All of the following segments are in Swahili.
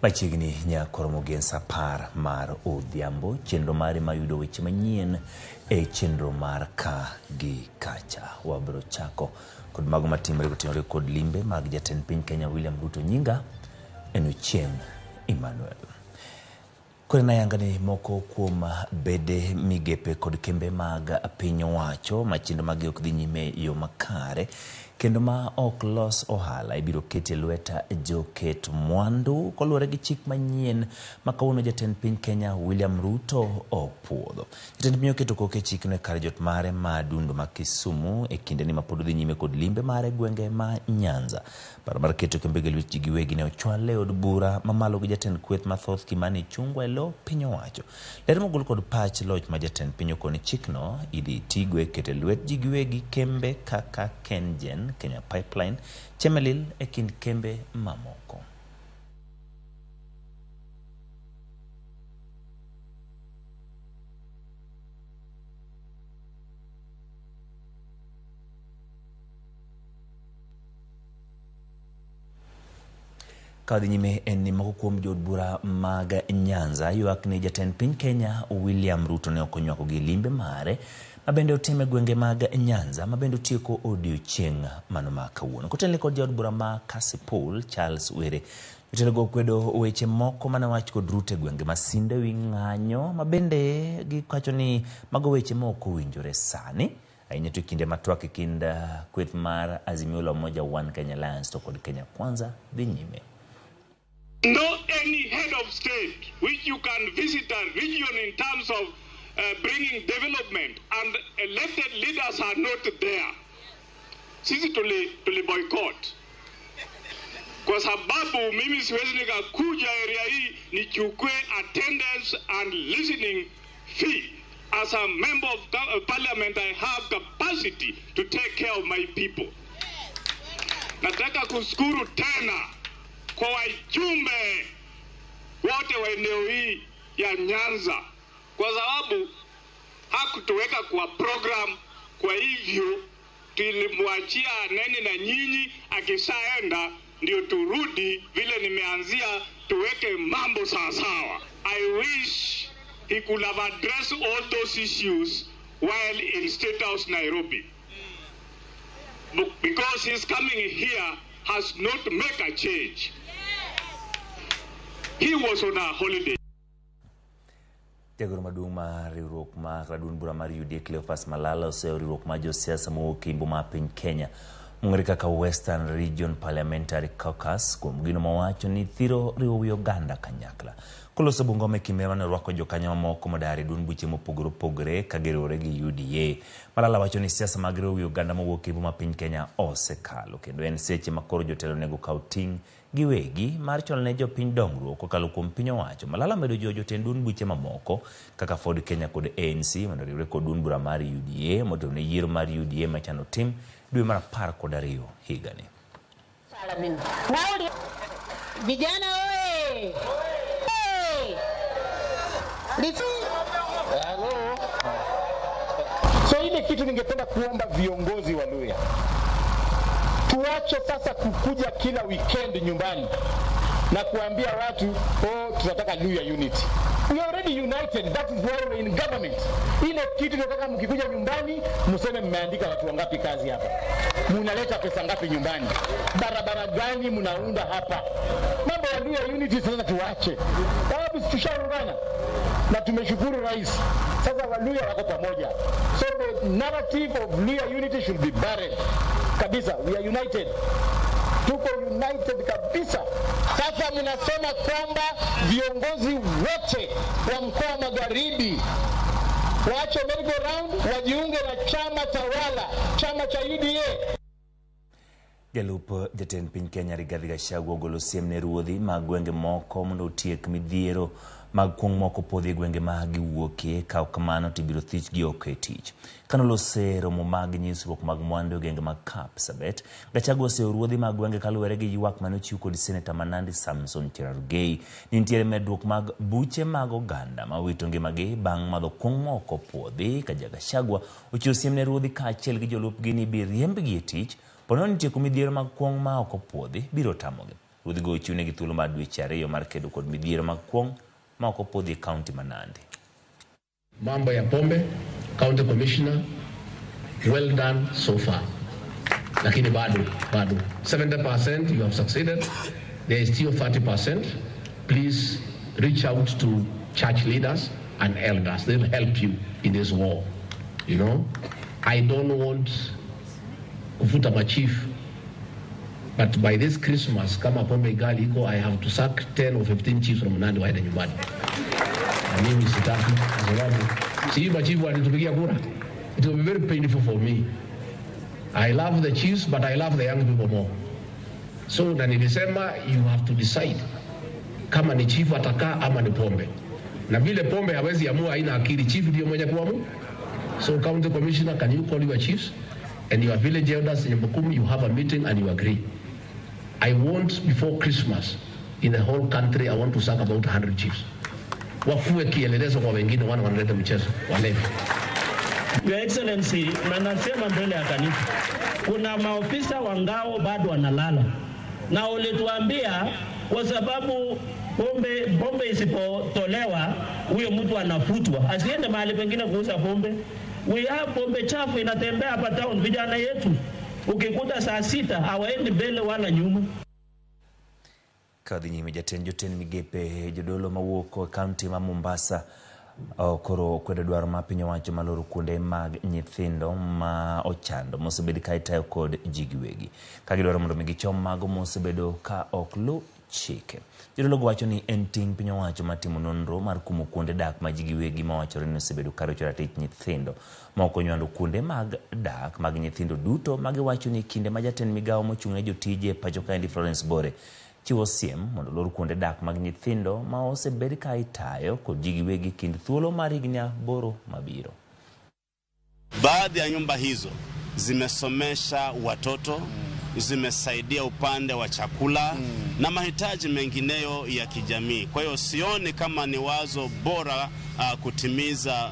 Machiegni nyakoro mogen sapar mar odhiambo chenro mare mayudo weche manyien e chenro mar ka gi kacha. Wabro chako kod mago matimre gotenore kod limbe mag jatend piny Kenya William Ruto nyinga en Ochieng Emmanuel. Kore na yangani moko kuom bede migepe kod kembe mag piny owacho machendo mag ok dhi nyime yo makare kendo ma ok los ohala ibiro kete lweta joket mwandu koluwore gi chik manyien ma kawuono jatend piny Kenya William Ruto opuodho. Jatend piny oketo koke chikno e kar jot mare madundo ma Kisumu e kinde ni mapod dhi nyime kod limbe mare gwenge ma Nyanza. Paro mar keto kembe lwet ji giwegi ne ochwal e od bura mamalo gi jatend kweth mathoth Kimani Chungwa lo piny owacho. Ler mogol kod pach loch ma jatend piny okoni chikno idhi tigo e kete lwet ji giwegi kembe kaka Kengen, Kenya Pipeline, Chemelil e kind kembe mamoko. Kadhi nyime en ni moko kuom jod bura mag Nyanza ywak ni jatend piny Kenya William Ruto ne okonywako gi limbe mare mabende otime gwenge mag Nyanza mabende otieko odiochieng mano ma kawuono. Kotenle kod jod bura ma Kasipul Charles Were jotelo kwedo weche moko manawach kod Ruto e gwenge Masinde wi ng'anyo mabende gikacho ni mago weche moko winjore sani ahinya to kinde matwak e kind kweth mar Azimio la Umoja One Kenya Alliance to kod Kenya Kwanza dhi nyime. No any head of state which you can visit a region in terms of bringing development and elected leaders are not there. Sisi tuli boycott. Kwa sababu mimi siwezi nikakuja area hii nichukue attendance and listening fee. As a member of parliament, I have capacity to take care of my people. Nataka kushukuru tena kwa wajumbe wote wa eneo hii ya Nyanza kwa sababu hakutuweka kwa program, kwa hivyo tulimwachia nene na nyinyi akisaenda ndio turudi vile nimeanzia tuweke mambo sawa. I wish he could have addressed all those issues while in State House Nairobi. Because his coming here has not make a change. He was on a holiday. Jagoro maduong' mar riwruok mar radun bura mar UDA Cleophas Malala oseo riwruok mar josiasa mowuok Imbo ma piny Kenya mong'ere kaka Western Region Parliamentary Caucus kuom gino mowacho ni thiro riwo wi oganda kanyakla. Koloso Bungoma Kimera ne rwako jokanyo mamoko modari dun buche mopogore opogore ka giriwore gi UDA. Malala wacho ni siasa mag riwo wi oganda mowuok Imbo ma piny Kenya osekalo kendo en seche makoro jotelo nego kaw ting' giwegi mar cholo ne jopiny dongruok kokalo kuom piny owacho. Malala medo jotend dun buche mamoko kaka Ford Kenya kod ANC mondo riwre kod dun bura mar UDA mondo ne yiero mar UDA machano tim dwe mar 12 higani. Vijana oye! Hello. So ile kitu ningependa kuomba viongozi wa Luhya, tuache sasa kukuja kila weekend nyumbani na kuambia watu tunataka Luhya unity. We are already united, that is why we are in government. Ile kitu tunataka mkikuja nyumbani mseme mmeandika watu wangapi kazi hapa, mnaleta pesa ngapi nyumbani, barabara gani mnaunda hapa. Mambo ya Luhya unity sasa tuache, sababu tushaungana na tumeshukuru rais. Sasa Waluhya wako pamoja, so the narrative of Luhya unity should be buried kabisa. We are united, tuko united kabisa. Sasa mnasema kwamba viongozi wote wa mkoa wa Magharibi waache merry-go-round wajiunge na chama tawala, chama cha UDA. Jalup jatend piny Kenya Rigathi Gachagua ogolo siem ne ruodhi mag gwenge moko mondo otiek midhiero mag kuong' moko podhi gwenge ma giwuokie kaw kamano tibiro thich gi ok e tich. Kanolose romo mag nyisruok mag mwandu gwenge mag Kapsabet, Gachagua oseo ruodhi mag gwenge kaluwore gi ywak mane ochiw kod Senator Manandi Samson Cherargei ni nitiere medruok mag buche mag oganda ma wito ngimagi bang' madho kuong' moko podhi ka Gachagua ochiwo siem ne ruodhi kaachiel gi jolupgi ni bi riembgi e tich pono nitie kumidhiero mag kuong' ma ok opuodhi biro tamogi. Ruodhigo ochune gi thuolo mar dweche 2 mar kedo kod midhiero mag kuong' ma ok opodhi kaunti ma Nandi. Mambo ya pombe, County Commissioner, well done so far. Lakini bado 70% you have succeeded. There is still 30%. Please reach out to church leaders and elders. They'll help you in this war. You know, I don't want kufuta machief, but by this Christmas, kama pombe gali iko, I have to sack 10 or 15 chiefs from Nandi waende nyumbani. Na mimi sitaki, kwa sababu si machifu walitupigia kura. It will be very painful for me. I love the chiefs, but I love the young people more. So na nilisema you have to decide kama ni chief atakaa ama ni pombe. Na vile pombe hawezi amua, haina akili, chief ndio mwenye kuamua. So County Commissioner, can you call your chiefs and your village elders in Mukumi, you have a meeting and you agree. I want before Christmas in the whole country, I want to sack about 100 chiefs. Wafuwe kielelezo kwa wengine wanaleta mchezo walevi. Your Excellency, na nasema mbele ya kanisa, kuna maofisa wa ngao bado wanalala. Na ulituambia kwa sababu pombe isipotolewa huyo mtu anafutwa, asiende mahali pengine kuuza pombe. We have pombe chafu inatembea hapa town, vijana yetu ukikuta saa 6 hawaendi mbele wala nyuma. Kadhi nyime jatend migepe jodolo mawuok kaunti ma Mombasa koro kwedo dwaro ma piny owacho maloro kuonde mag nyithindo ma ochando mosebedi ka itayo kod ji giwegi ka gidwaro mondo mi gichom mago mosebedo ka ok lu chike. Jodolo wacho ni en ting' piny owacho matimo nonro mar kumo kuonde dak ma ji giwegi ma wachore ni osebedo ka rocho ratich nyithindo ma ok onywando kuonde mag dak mag nyithindo duto ma giwacho ni kinde ma jatend migawo mochung'ne jotije pacho kaendi Florence Bore chiwo siem mondo lor kuonde dak mag nyithindo ma osebed ka itayo kod ji giwegi kind thuolo mar higni 8 mabiro. Baadhi ya nyumba hizo zimesomesha watoto, zimesaidia upande wa chakula na mahitaji mengineyo ya kijamii. Kwa hiyo sioni kama ni wazo bora kutimiza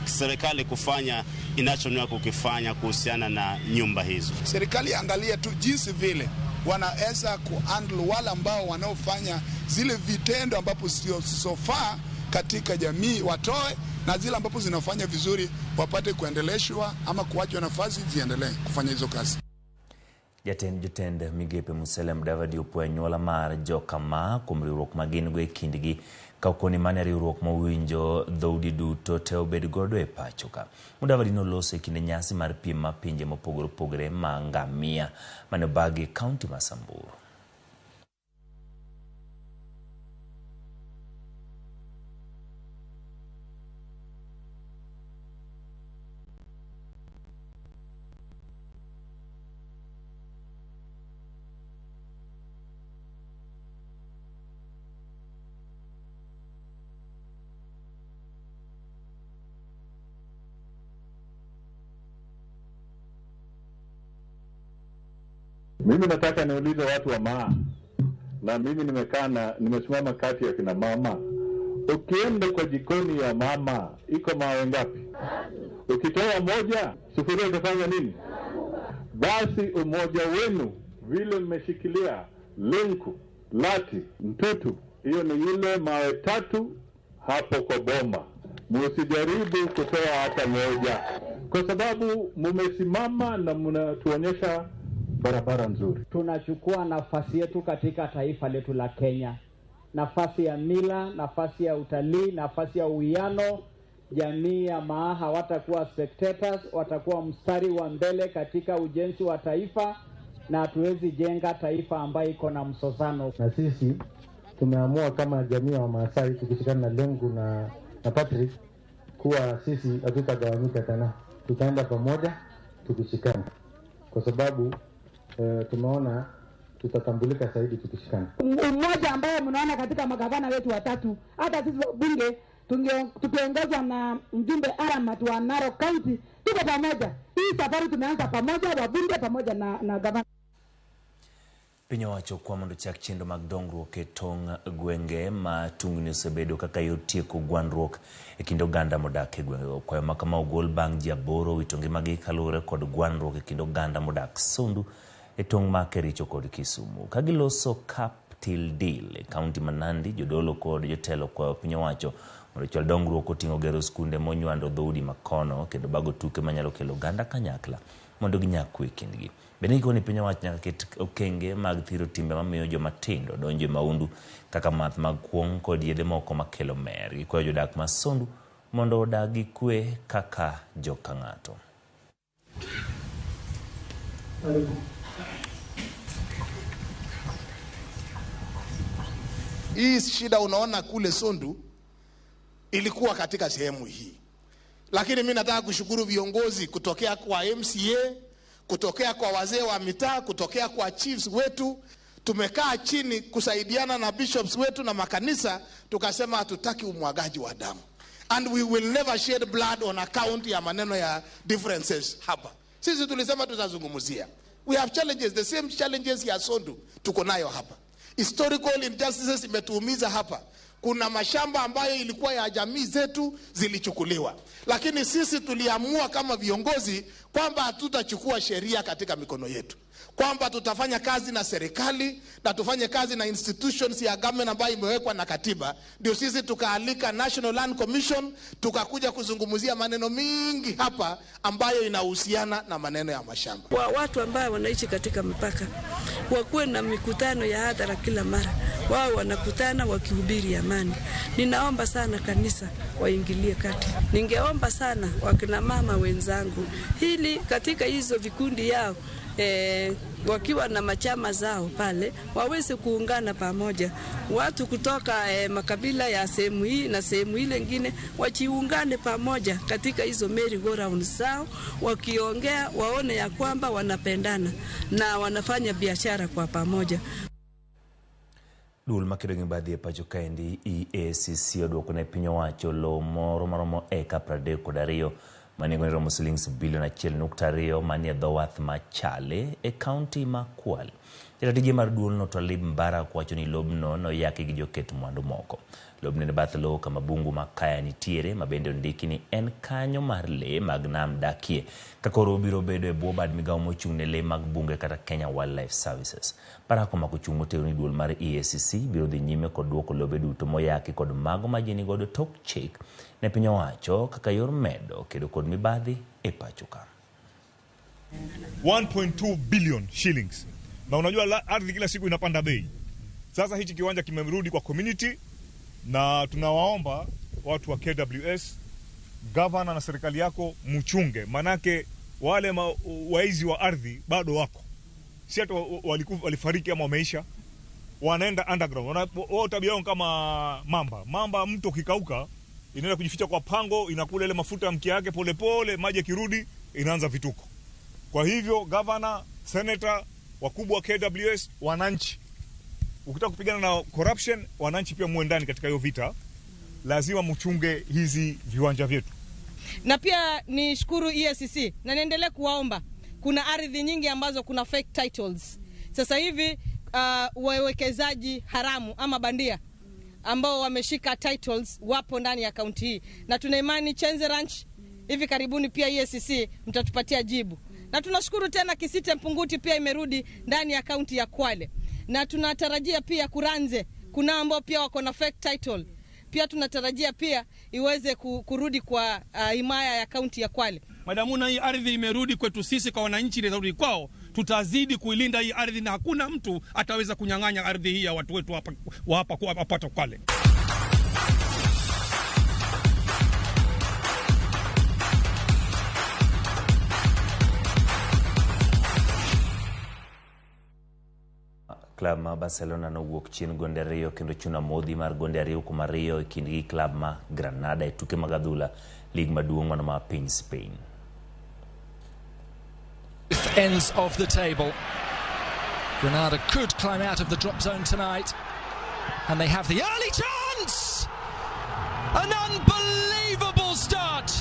serikali kufanya inachoniwa kukifanya kuhusiana na nyumba hizo. Serikali angalia tu jinsi vile wanaweza kuhandle wale ambao wanaofanya zile vitendo ambapo sio sofa katika jamii watoe, na zile ambapo zinafanya vizuri wapate kuendeleshwa ama kuachwa nafasi ziendelee kufanya hizo kazi. Jatend migepe Musalia Mudavadi opwenyola mar jokama kuom riwruok magin go e kindgi ka okoni mane riwruok mowinjo dhoudi duto te obed godo e pacho ka. Mudavadi noloso e kinde nyasi mar piem ma pinje mopogore opogore ma ngamia mane obagi kaunti ma Samburu. Mimi nataka niulize watu wa maa, na mimi nimesimama kati ya kina mama. Ukienda kwa jikoni ya mama, iko mawe ngapi? Ukitoa moja, sufuria itafanya nini? Basi umoja wenu, vile mmeshikilia lenku, lati, mtutu, hiyo ni ile mawe 3 hapo kwa boma. Msijaribu kutoa hata moja, kwa sababu mumesimama na mnatuonyesha barabara nzuri. Tunachukua nafasi yetu katika taifa letu la Kenya, nafasi ya mila, nafasi ya utalii, nafasi ya uwiano. Jamii ya Maa hawatakuwa spectators, watakuwa mstari wa mbele katika ujenzi wa taifa, na hatuwezi jenga taifa ambayo iko na msozano. Na sisi tumeamua kama jamii ya Maasai tukishikana na Lengu na Patrick kuwa sisi hatutagawanyika tena, tutaenda pamoja tukishikana, kwa sababu tumeona tutatambulika zaidi tukishikana. Umoja ambao mnaona katika magavana wetu watatu, hata sisi bunge tukiongozwa na mjumbe Aramat wa Narok County, tuko pamoja. Hii safari tumeanza pamoja, wabunge pamoja na gavana. Piny owacho kwa mondo chak chendo mag dongruok e tong' gwenge ma tungni osebedo kaka yotieko gwandruok e kind oganda modak e gwenge. Kwayo ma kama ogol bang' ji 8 wito ngimagi kaluwore kod gwandruok e kind oganda modak Sondu e tong' ma Kericho kod Kisumu. Kagiloso Cap Till Deal, kaunti Nandi, jodolo kod jotelo kwa piny owacho mondo chwal dongruok oting'o gero skunde monywando dhoudi makono kendo bago tuke manyalo kelo ganda kanyakla mondo ginyak kwe kindgi. Bende gikoni piny owacho nyaka ket okenge mag thiro timbe mamiyo joma tindo donjo e maundu kaka math mag kuong' kod yedhe moko makelo mer. Gikwayo jodak ma Sondu mondo odag gi kwe kaka joka ng'ato. Hii shida unaona kule Sondu ilikuwa katika sehemu hii. Lakini mimi nataka kushukuru viongozi kutokea kwa MCA, kutokea kwa wazee wa mitaa, kutokea kwa chiefs wetu. Tumekaa chini kusaidiana na bishops wetu na makanisa, tukasema hatutaki umwagaji wa damu. And we will never shed blood on account ya maneno ya differences hapa. Sisi tulisema tutazungumzia. We have challenges, the same challenges ya Sondu tuko nayo hapa. Historical injustices imetuumiza hapa. Kuna mashamba ambayo ilikuwa ya jamii zetu zilichukuliwa. Lakini sisi tuliamua kama viongozi kwamba hatutachukua sheria katika mikono yetu. Kwamba tutafanya kazi na serikali na tufanye kazi na institutions ya government ambayo imewekwa na katiba. Ndio sisi tukaalika National Land Commission, tukakuja kuzungumzia maneno mingi hapa ambayo inahusiana na maneno ya mashamba. Watu ambao wanaishi katika mipaka wakuwe na mikutano ya hadhara kila mara. Wao wanakutana wakihubiri amani. Ninaomba sana kanisa waingilie kati. Ningeomba sana wakina mama wenzangu hili katika hizo vikundi yao wakiwa na machama zao pale waweze kuungana pamoja. Watu kutoka makabila ya sehemu hii na sehemu ile nyingine wajiungane pamoja katika hizo merry-go-round zao, wakiongea waone ya kwamba wanapendana na wanafanya biashara kwa pamoja. Dul makido baadhi ya pacho kaendi EACC oduoko ne piny owacho lo moro maromo eka 32 manengo romo shillings bilion 1.2 manie dho wath machale e kaunti ma Kwale. Jatije mar duol no Twalib Mbarak wacho ni lobno no yaki gi joket mwandu moko. Lobno ne bath lo kama bungu makaya nitiere mabende ondiki ni en kanyo mar le mag nam dakie kakoro biro bedo e bwo bad migawo mochung' ne le mag bunge kata Kenya Wildlife Services. Mbarak makochung' motero ni duol mar EACC biro dhi nyime kod duoko lobe duto moyaki kod mago majini godo tok chik ne piny owacho kaka yor medo kedo kod mibadhi e pacho ka. 1.2 billion shillings. Na unajua ardhi kila siku inapanda bei. Sasa hichi kiwanja kimerudi kwa community na tunawaomba watu wa KWS, governor na serikali yako mchunge. Manake wale waizi wa ardhi bado wako. Si hata walifariki ama wameisha. Wanaenda underground. Wao tabia yao kama mamba. Mamba mto kikauka inaenda kujificha kwa pango, inakula ile mafuta ya mkia yake pole pole, maji kirudi inaanza vituko. Kwa hivyo governor, senator, wakubwa wa KWS, wananchi, ukitaka kupigana na corruption, wananchi pia muwe ndani katika hiyo vita. Lazima mchunge hizi viwanja vyetu. Na pia ni shukuru EACC na niendelee kuwaomba. Kuna ardhi nyingi ambazo kuna fake titles. Sasa hivi wawekezaji haramu ama bandia ambao wameshika titles wapo ndani ya kaunti hii. Na tuna imani Chenze Ranch hivi karibuni pia EACC mtatupatia jibu. Na tunashukuru tena Kisite Mpunguti pia imerudi ndani ya kaunti ya Kwale. Na tunatarajia pia Kuranze, kuna ambao pia wako na fake title. Pia tunatarajia pia iweze kurudi kwa himaya ya kaunti ya Kwale. Madamuna hii ardhi imerudi kwetu sisi kwa wananchi ile kwao, tutazidi kuilinda hii ardhi na hakuna mtu ataweza kunyang'anya ardhi hii ya watu wetu hapa kwa Kwale. Club ma Barcelona no wuok chien gonde ariyo kendo chuna modhi mar gonde ariyo kuma ariyo e kindgi club ma Granada e tuke mag adhula lig maduong' mano ma piny Spain. Ends of the table. Granada could climb out of the drop zone tonight, and they have the early chance. An unbelievable start.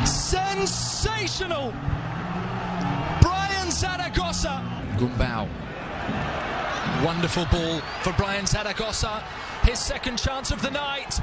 Sensational. Zaragoza. Gumbau. Wonderful ball for Brian Zaragoza. His second chance of the night.